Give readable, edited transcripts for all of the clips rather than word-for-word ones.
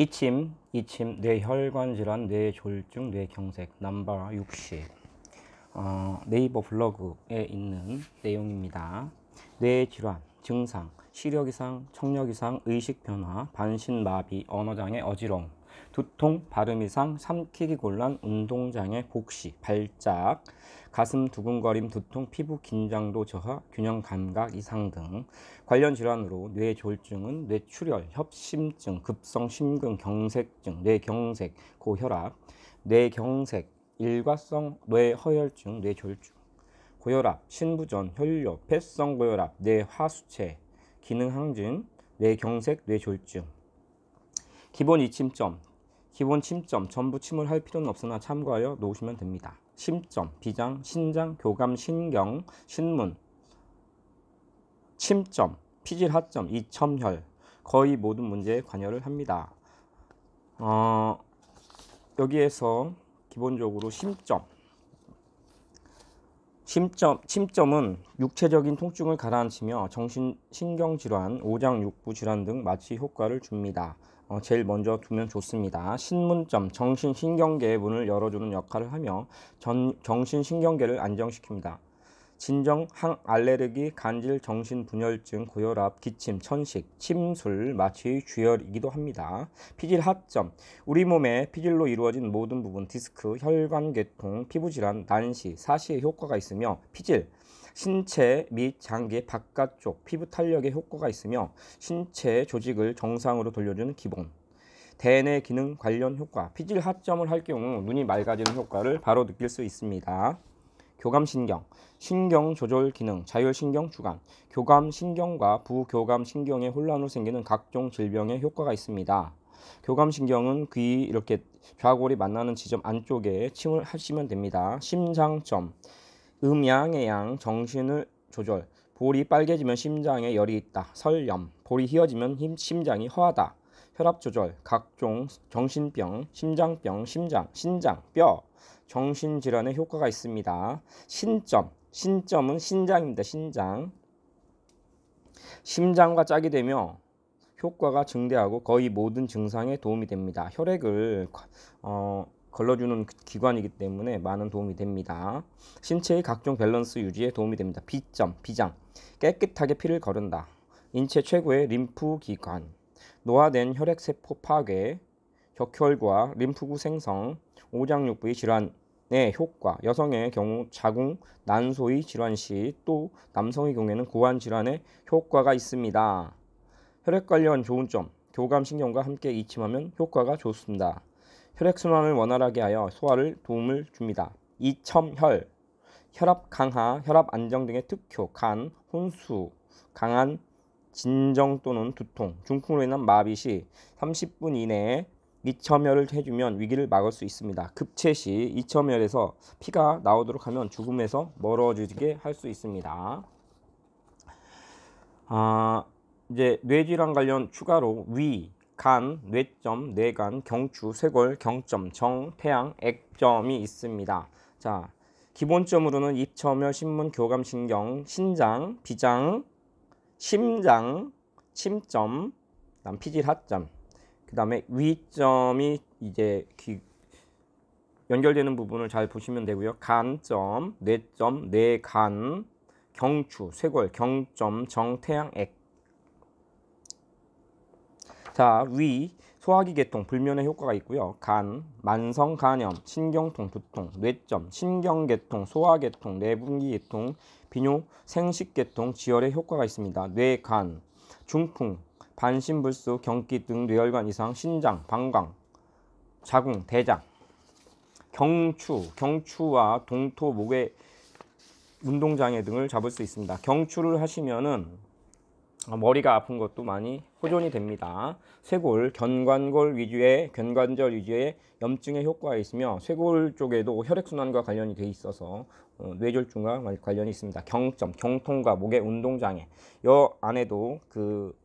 이침, 뇌혈관 질환, 뇌졸중, 뇌경색, 넘버 60. 네이버 블로그에 있는 내용입니다. 뇌질환, 증상, 시력 이상, 청력 이상, 의식 변화, 반신마비, 언어장애, 어지러움, 두통, 발음 이상, 삼키기 곤란, 운동장애, 복시, 발작, 가슴 두근거림, 두통, 피부 긴장도 저하, 균형 감각 이상 등 관련 질환으로 뇌졸중은 뇌출혈, 협심증, 급성 심근 경색증, 뇌경색, 고혈압, 뇌경색, 일과성 뇌허혈증, 뇌졸중, 고혈압, 신부전, 혈뇨, 폐성 고혈압, 뇌하수체, 기능 항진, 뇌경색, 뇌졸중. 기본 이침점, 기본 침점, 전부 침을 할 필요는 없으나 참고하여 놓으시면 됩니다. 심점, 비장, 신장, 교감, 신경, 신문, 침점, 피질 하점, 이첨혈, 거의 모든 문제에 관여를 합니다. 여기에서 기본적으로 침점은 육체적인 통증을 가라앉히며 정신신경질환, 오장육부 질환 등 마취 효과를 줍니다. 제일 먼저 두면 좋습니다. 신문점, 정신신경계의 문을 열어주는 역할을 하며 정신신경계를 안정시킵니다. 진정, 항알레르기, 간질, 정신분열증, 고혈압, 기침, 천식, 침술, 마취의 주열이기도 합니다. 피질 하점, 우리 몸의 피질로 이루어진 모든 부분, 디스크, 혈관계통, 피부질환, 난시, 사시에 효과가 있으며 피질, 신체 및 장기 바깥쪽 피부 탄력에 효과가 있으며 신체 조직을 정상으로 돌려주는 기본. 대뇌 기능 관련 효과, 피질 하점을 할 경우 눈이 맑아지는 효과를 바로 느낄 수 있습니다. 교감신경, 신경조절 기능, 자율신경 주관, 교감신경과 부교감신경의 혼란으로 생기는 각종 질병에 효과가 있습니다. 교감신경은 귀 이렇게 좌골이 만나는 지점 안쪽에 침을 하시면 됩니다. 심장점, 음양의 정신을 조절, 볼이 빨개지면 심장에 열이 있다. 설염, 볼이 휘어지면 심장이 허하다. 혈압 조절, 각종 정신병, 심장병, 신장, 뼈, 정신질환에 효과가 있습니다. 신점은 신장입니다. 심장과 짝이 되며 효과가 증대하고 거의 모든 증상에 도움이 됩니다. 혈액을 걸러주는 기관이기 때문에 많은 도움이 됩니다. 신체의 각종 밸런스 유지에 도움이 됩니다. 비장, 깨끗하게 피를 거른다. 인체 최고의 림프기관, 노화된 혈액세포 파괴, 적혈과 림프구 생성, 오장육부의 질환의 효과, 여성의 경우 자궁, 난소의 질환 시, 또 남성의 경우에는 고환 질환에 효과가 있습니다. 혈액 관련 좋은 점, 교감신경과 함께 이침하면 효과가 좋습니다. 혈액순환을 원활하게 하여 소화를 도움을 줍니다. 이첨혈, 혈압 강화, 혈압 안정 등의 특효, 간, 혼수, 강한 진정 또는 두통, 중풍으로 인한 마비 시 30분 이내에 이첨혈을 해주면 위기를 막을 수 있습니다. 급체 시 이첨혈에서 피가 나오도록 하면 죽음에서 멀어지게 할 수 있습니다. 이제 뇌질환 관련 추가로 위, 간, 뇌점, 뇌간, 경추, 쇄골, 경점, 정, 태양, 액점이 있습니다. 자, 기본점으로는 입첨혈, 신문, 교감신경, 신장, 비장, 심장, 침점, 그다음 피질 하점, 그 다음에 위점이 이제 연결되는 부분을 잘 보시면 되고요. 간점, 뇌점, 뇌간, 경추, 쇄골, 경점, 정, 태양, 액. 자, 위, 소화기 계통, 불면의 효과가 있고요. 간, 만성 간염, 신경통, 두통, 뇌점, 신경계통, 소화계통, 내분기 계통, 비뇨, 생식계통, 지혈에 효과가 있습니다. 뇌간, 중풍, 반신불수, 경기 등 뇌혈관 이상, 신장, 방광, 자궁, 대장, 경추와 동토, 목의 운동장애 등을 잡을 수 있습니다. 경추를 하시면은 머리가 아픈 것도 많이 호전이 됩니다. 쇄골, 견관절 위주의 염증에 효과가 있으며 쇄골 쪽에도 혈액순환과 관련이 돼 있어서 뇌졸중과 관련이 있습니다. 경점, 경통과 목의 운동장애, 여 안에도 그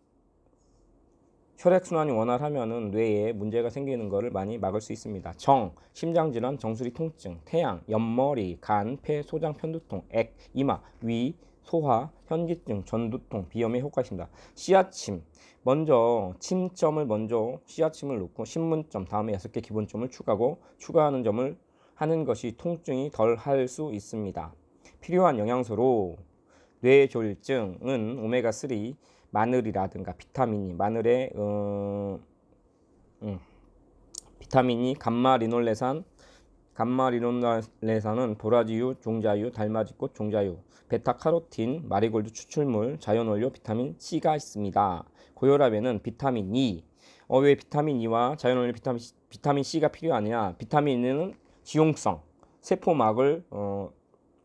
혈액순환이 원활하면은 뇌에 문제가 생기는 것을 많이 막을 수 있습니다. 정, 심장질환, 정수리 통증, 태양, 옆머리, 간, 폐, 소장, 편두통, 액, 이마, 위, 소화, 현기증, 전두통, 비염에 효과가 있습니다. 씨앗침. 먼저 침점을 먼저 씨앗침을 놓고 신문점 다음에 6개 기본점을 추가하고 추가하는 점을 하는 것이 통증이 덜 할 수 있습니다. 필요한 영양소로 뇌졸중은 오메가3, 마늘이라든가 비타민이 마늘에 비타민이 감마리놀레산은 도라지유, 종자유, 달맞이꽃 종자유, 베타카로틴, 마리골드 추출물, 자연원료 비타민 C가 있습니다. 고혈압에는 비타민 E. 왜 비타민 E와 자연원료 비타민 C가 필요하냐? 비타민은 지용성, 세포막을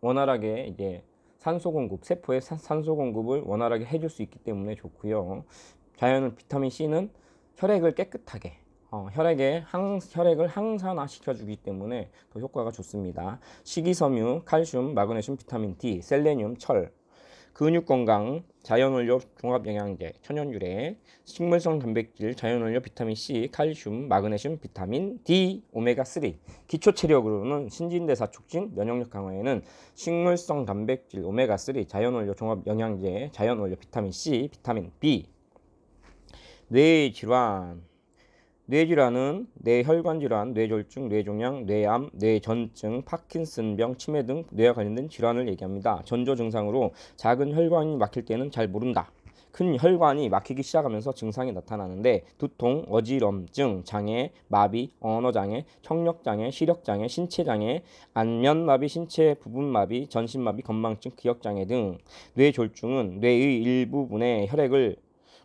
원활하게 이제 산소 공급, 세포의 산소 공급을 원활하게 해줄 수 있기 때문에 좋고요. 자연 비타민 C는 혈액을 깨끗하게 혈액을 항산화 시켜주기 때문에 더 효과가 좋습니다. 식이섬유, 칼슘, 마그네슘, 비타민 D, 셀레늄, 철, 근육건강, 자연원료 종합영양제, 천연유래, 식물성 단백질, 자연원료 비타민 C, 칼슘, 마그네슘, 비타민 D, 오메가3. 기초체력으로는 신진대사 촉진, 면역력 강화에는 식물성 단백질, 오메가3, 자연원료 종합영양제, 자연원료 비타민 C, 비타민 B. 뇌질환. 뇌질환은 뇌혈관 질환, 뇌졸중, 뇌종양, 뇌암, 뇌전증, 파킨슨병, 치매 등 뇌와 관련된 질환을 얘기합니다. 전조 증상으로 작은 혈관이 막힐 때는 잘 모른다. 큰 혈관이 막히기 시작하면서 증상이 나타나는데 두통, 어지럼증, 장애, 마비, 언어장애, 청력장애, 시력장애, 신체장애, 안면마비, 신체 부분마비, 전신마비, 건망증, 기억장애 등 뇌졸중은 뇌의 일부분에 혈액을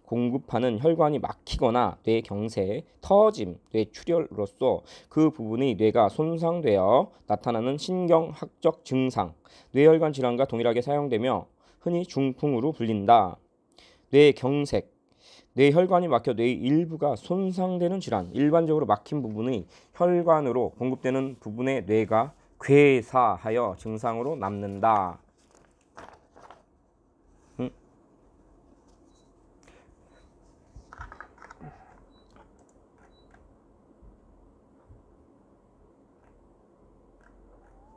공급하는 혈관이 막히거나 뇌경색, 터짐, 뇌출혈로서 그 부분의 뇌가 손상되어 나타나는 신경학적 증상, 뇌혈관 질환과 동일하게 사용되며 흔히 중풍으로 불린다. 뇌경색, 뇌혈관이 막혀 뇌의 일부가 손상되는 질환, 일반적으로 막힌 부분의 혈관으로 공급되는 부분의 뇌가 괴사하여 증상으로 남는다.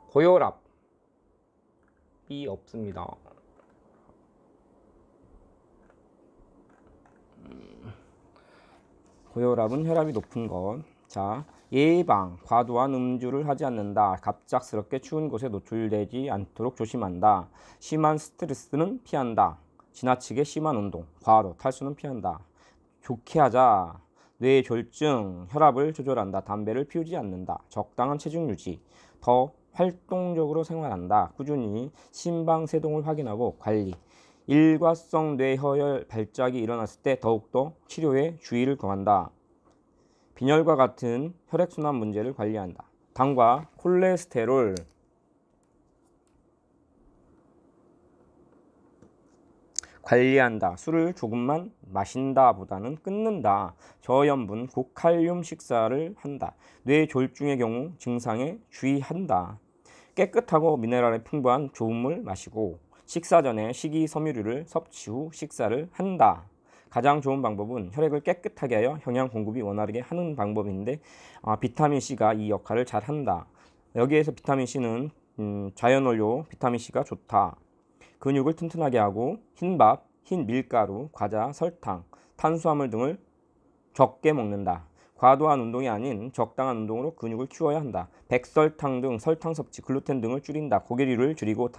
고혈압이 없습니다. 고혈압은 혈압이 높은 것. 자, 예방, 과도한 음주를 하지 않는다. 갑작스럽게 추운 곳에 노출되지 않도록 조심한다. 심한 스트레스는 피한다. 지나치게 심한 운동, 과로, 탈수는 피한다. 좋게 하자. 뇌졸중, 혈압을 조절한다. 담배를 피우지 않는다. 적당한 체중 유지, 더 활동적으로 생활한다. 꾸준히 심방세동을 확인하고 관리. 일과성 뇌허혈 발작이 일어났을 때 더욱더 치료에 주의를 거한다. 빈혈과 같은 혈액순환 문제를 관리한다. 당과 콜레스테롤, 관리한다. 술을 조금만 마신다 보다는 끊는다. 저염분, 고칼륨 식사를 한다. 뇌졸중의 경우 증상에 주의한다. 깨끗하고 미네랄이 풍부한 좋은 물 마시고 식사 전에 식이섬유류를 섭취 후 식사를 한다. 가장 좋은 방법은 혈액을 깨끗하게 하여 영양 공급이 원활하게 하는 방법인데 비타민C가 이 역할을 잘 한다. 여기에서 비타민C는 자연원료 비타민C가 좋다. 근육을 튼튼하게 하고 흰밥, 흰 밀가루, 과자, 설탕, 탄수화물 등을 적게 먹는다. 과도한 운동이 아닌 적당한 운동으로 근육을 키워야 한다. 백설탕 등 설탕 섭취, 글루텐 등을 줄인다. 고기류를 줄이고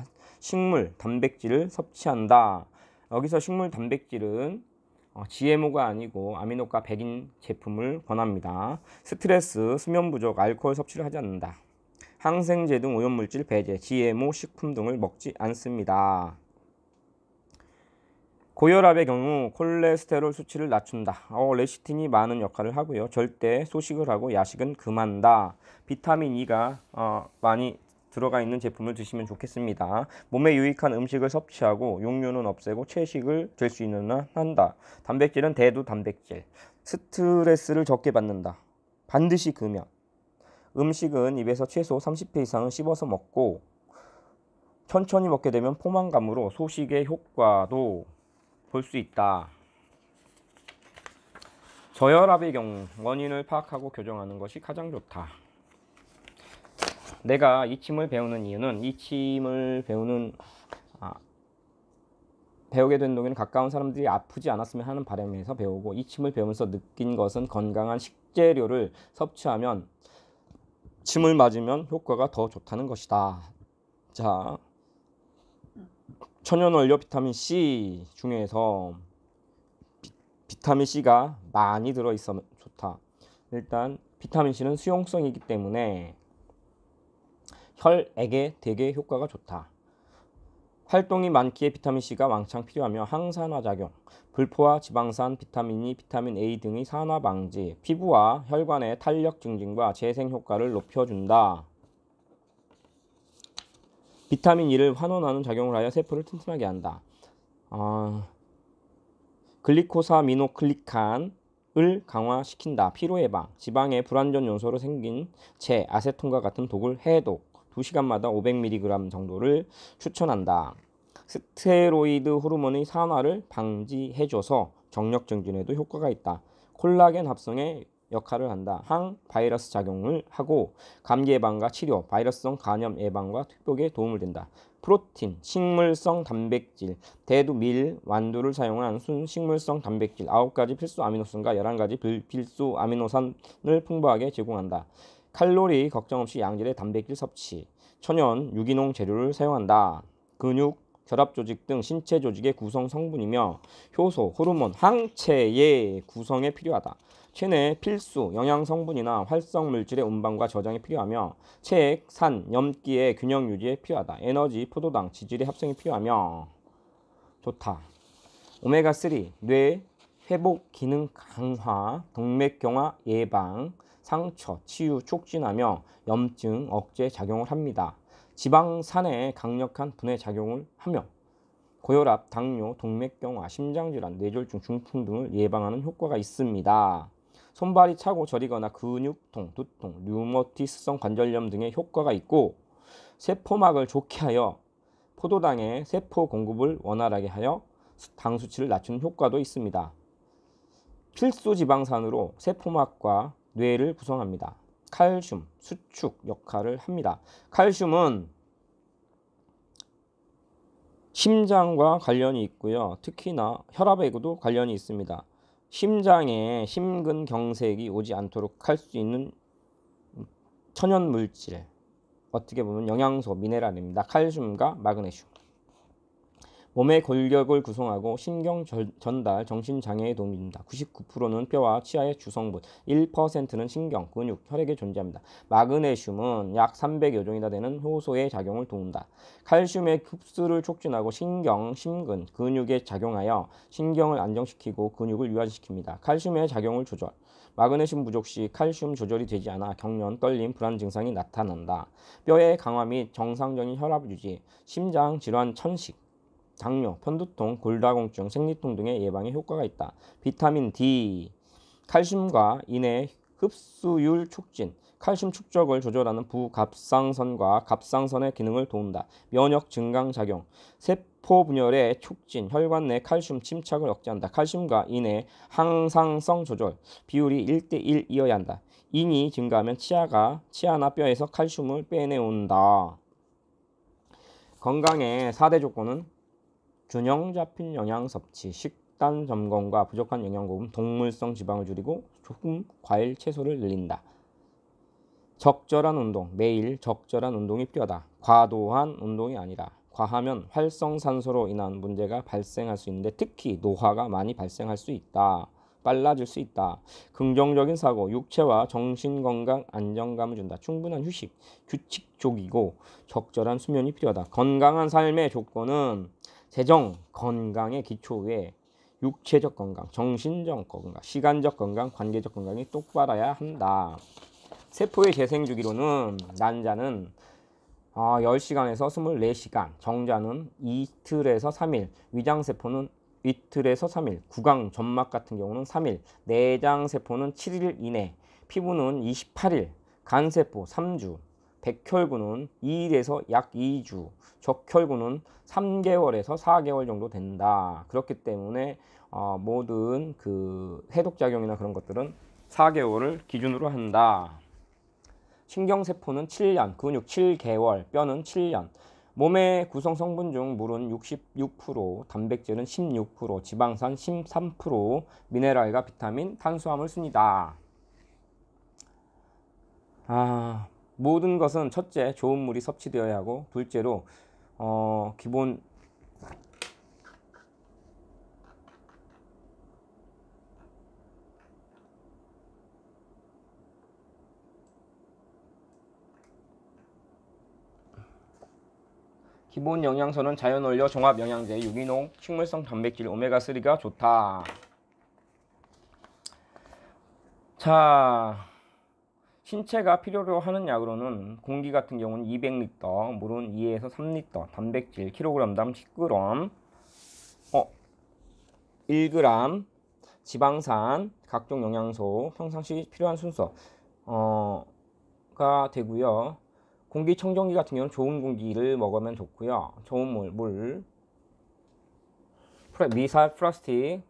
식물, 단백질을 섭취한다. 여기서 식물 단백질은 GMO가 아니고 아미노가 100인 제품을 권합니다. 스트레스, 수면 부족, 알코올 섭취를 하지 않는다. 항생제 등 오염물질 배제, GMO 식품 등을 먹지 않습니다. 고혈압의 경우 콜레스테롤 수치를 낮춘다. 레시틴이 많은 역할을 하고요. 절대 소식을 하고 야식은 금한다. 비타민 E가 많이 들어가 있는 제품을 드시면 좋겠습니다. 몸에 유익한 음식을 섭취하고 육류는 없애고 채식을 될 수 있는 한 한다. 단백질은 대두 단백질. 스트레스를 적게 받는다. 반드시 금연. 음식은 입에서 최소 30회 이상은 씹어서 먹고 천천히 먹게 되면 포만감으로 소식의 효과도 볼 수 있다. 저혈압의 경우 원인을 파악하고 교정하는 것이 가장 좋다. 내가 이 침을 배우는 이유는 이 침을 배우는 배우게 된 동의는 가까운 사람들이 아프지 않았으면 하는 바람에서 배우고, 이 침을 배우면서 느낀 것은 건강한 식재료를 섭취하면 침을 맞으면 효과가 더 좋다는 것이다. 자, 천연원료 비타민 C 중에서 비타민 C가 많이 들어있으면 좋다. 일단 비타민 C는 수용성이기 때문에 혈액에 되게 효과가 좋다. 활동이 많기에 비타민 C가 왕창 필요하며 항산화 작용, 불포화 지방산, 비타민 E, 비타민 A 등의 산화 방지, 피부와 혈관의 탄력 증진과 재생 효과를 높여준다. 비타민 E를 환원하는 작용을 하여 세포를 튼튼하게 한다. 글리코사미노클리칸을 강화시킨다. 피로 예방, 지방의 불완전 요소로 생긴 재, 아세톤과 같은 독을 해독, 2시간마다 500mg 정도를 추천한다. 스테로이드 호르몬의 산화를 방지해줘서 정력 증진에도 효과가 있다. 콜라겐 합성에 역할을 한다. 항바이러스 작용을 하고 감기 예방과 치료, 바이러스성 간염 예방과 회복에 도움을 준다. 프로틴, 식물성 단백질, 대두, 밀, 완두를 사용한 순식물성 단백질 9가지 필수 아미노산과 11가지 불필수 아미노산을 풍부하게 제공한다. 칼로리 걱정 없이 양질의 단백질 섭취, 천연 유기농 재료를 사용한다. 근육, 결합 조직 등 신체 조직의 구성 성분이며 효소, 호르몬, 항체의 구성에 필요하다. 체내 필수 영양 성분이나 활성 물질의 운반과 저장이 필요하며 체액, 산, 염기의 균형 유지에 필요하다. 에너지, 포도당, 지질의 합성이 필요하며 좋다. 오메가3, 뇌 회복 기능 강화, 동맥경화 예방, 상처 치유 촉진하며 염증 억제 작용을 합니다. 지방산에 강력한 분해 작용을 하며 고혈압, 당뇨, 동맥경화, 심장질환, 뇌졸중, 중풍 등을 예방하는 효과가 있습니다. 손발이 차고 저리거나 근육통, 두통, 류머티스성 관절염 등의 효과가 있고 세포막을 좋게 하여 포도당의 세포 공급을 원활하게 하여 당 수치를 낮추는 효과도 있습니다. 필수 지방산으로 세포막과 뇌를 구성합니다. 칼슘, 수축 역할을 합니다. 칼슘은 심장과 관련이 있고요. 특히나 혈압에도 관련이 있습니다. 심장에 심근경색이 오지 않도록 할 수 있는 천연물질, 어떻게 보면 영양소, 미네랄입니다. 칼슘과 마그네슘. 몸의 골격을 구성하고 신경 전달, 정신장애에 도움이 됩니다. 99%는 뼈와 치아의 주성분, 1%는 신경, 근육, 혈액에 존재합니다. 마그네슘은 약 300여 종이나 되는 효소의 작용을 도운다. 칼슘의 흡수를 촉진하고 신경, 심근, 근육에 작용하여 신경을 안정시키고 근육을 유연시킵니다. 칼슘의 작용을 조절. 마그네슘 부족 시 칼슘 조절이 되지 않아 경련, 떨림, 불안 증상이 나타난다. 뼈의 강화 및 정상적인 혈압 유지, 심장 질환 천식, 당뇨, 편두통, 골다공증, 생리통 등의 예방에 효과가 있다. 비타민 D, 칼슘과 인의 흡수율 촉진, 칼슘 축적을 조절하는 부갑상선과 갑상선의 기능을 도운다. 면역 증강 작용, 세포 분열의 촉진, 혈관 내 칼슘 침착을 억제한다. 칼슘과 인의 항상성 조절, 비율이 1:1이어야 한다. 인이 증가하면 치아나 뼈에서 칼슘을 빼내온다. 건강의 4대 조건은 균형 잡힌 영양 섭취, 식단 점검과 부족한 영양 공급, 동물성 지방을 줄이고 소금, 과일, 채소를 늘린다. 적절한 운동, 매일 적절한 운동이 필요하다. 과도한 운동이 아니라 과하면 활성산소로 인한 문제가 발생할 수 있는데 특히 노화가 많이 발생할 수 있다. 빨라질 수 있다. 긍정적인 사고, 육체와 정신 건강 안정감을 준다. 충분한 휴식, 규칙적이고 적절한 수면이 필요하다. 건강한 삶의 조건은 재정 건강의 기초에 육체적 건강, 정신적 건강, 시간적 건강, 관계적 건강이 똑바라야 한다. 세포의 재생 주기로는 난자는 10시간에서 24시간, 정자는 이틀에서 3일, 위장세포는 이틀에서 3일, 구강, 점막 같은 경우는 3일, 내장세포는 7일 이내, 피부는 28일, 간세포 3주, 백혈구는 2일에서 약 2주, 적혈구는 3개월에서 4개월 정도 된다. 그렇기 때문에 모든 그 해독작용이나 그런 것들은 4개월을 기준으로 한다. 신경세포는 7년, 근육 7개월, 뼈는 7년, 몸의 구성 성분 중 물은 66%, 단백질은 16%, 지방산 13%, 미네랄과 비타민, 탄수화물 순이다. 모든 것은 첫째, 좋은 물이 섭취되어야 하고, 둘째로 기본 영양소는 자연원료, 종합영양제, 유기농, 식물성 단백질, 오메가3가 좋다. 자, 신체가 필요로 하는 약으로는 공기 같은 경우는 200리터, 물은 2에서 3리터, 단백질 kg당 10g, 1g, 지방산, 각종 영양소, 평상시 필요한 순서가 되고요. 공기청정기 같은 경우는 좋은 공기를 먹으면 좋고요. 좋은 물, 미살, 플라스틱,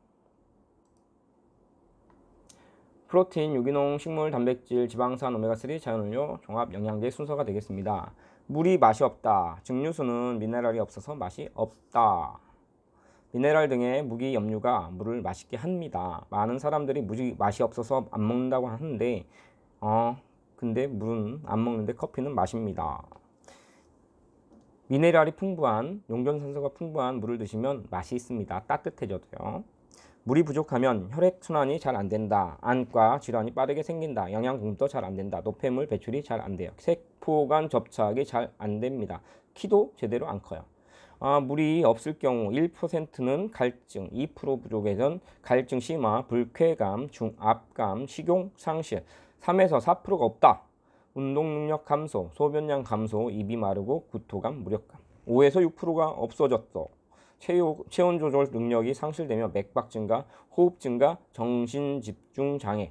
프로틴, 유기농, 식물, 단백질, 지방산, 오메가3, 자연음료, 종합 영양제 순서가 되겠습니다. 물이 맛이 없다. 증류수는 미네랄이 없어서 맛이 없다. 미네랄 등의 무기 염류가 물을 맛있게 합니다. 많은 사람들이 물이 맛이 없어서 안 먹는다고 하는데 근데 물은 안 먹는데 커피는 마십니다. 미네랄이 풍부한, 용존산소가 풍부한 물을 드시면 맛이 있습니다. 따뜻해져도요. 물이 부족하면 혈액순환이 잘 안 된다. 안과 질환이 빠르게 생긴다. 영양 공급도 잘 안 된다. 노폐물 배출이 잘 안 돼요. 세포 간 접착이 잘 안 됩니다. 키도 제대로 안 커요. 물이 없을 경우 1%는 갈증, 2% 부족해선 갈증 심화, 불쾌감, 중압감, 식욕 상실, 3에서 4%가 없다. 운동 능력 감소, 소변량 감소, 입이 마르고 구토감, 무력감. 5에서 6%가 없어졌어. 체온 조절 능력이 상실되며 맥박 증가, 호흡 증가, 정신 집중 장애.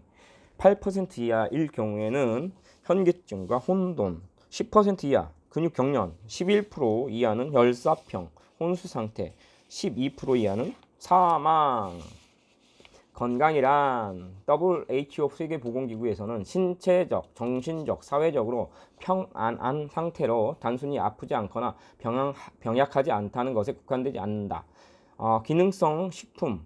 8% 이하일 경우에는 현기증과 혼돈, 10% 이하 근육 경련, 11% 이하는 혈사병, 혼수 상태, 12% 이하는 사망. 건강이란 WHO 세계보건기구에서는 신체적, 정신적, 사회적으로 평안한 상태로 단순히 아프지 않거나 병약하지 않다는 것에 국한되지 않는다. 기능성 식품,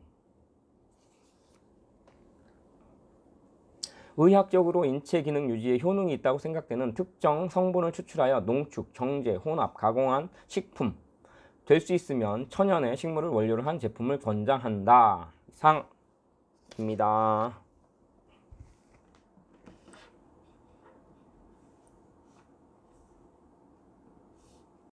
의학적으로 인체 기능 유지에 효능이 있다고 생각되는 특정 성분을 추출하여 농축, 정제, 혼합, 가공한 식품 될 수 있으면 천연의 식물을 원료로 한 제품을 권장한다. 이상입니다.